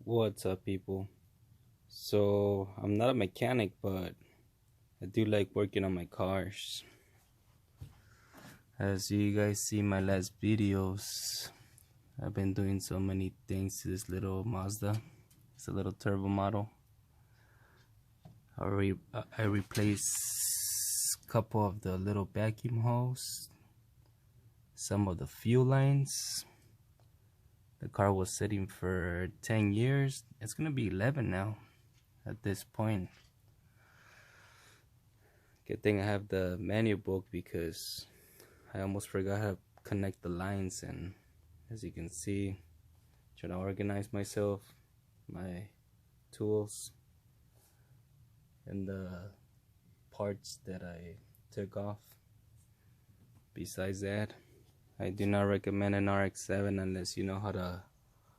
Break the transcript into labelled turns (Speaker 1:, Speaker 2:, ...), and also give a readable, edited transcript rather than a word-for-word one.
Speaker 1: What's up, people? So I'm not a mechanic, but I do like working on my cars. As you guys see my last videos, I've been doing so many things to this little Mazda. It's a little turbo model. I replaced a couple of the little vacuum hose, some of the fuel lines. The car was sitting for 10 years. It's gonna be 11 now at this point. Good thing I have the manual book because I almost forgot how to connect the lines, and as you can see, trying to organize myself, my tools, and the parts that I took off. Besides that, I do not recommend an Rx-7 unless you know how to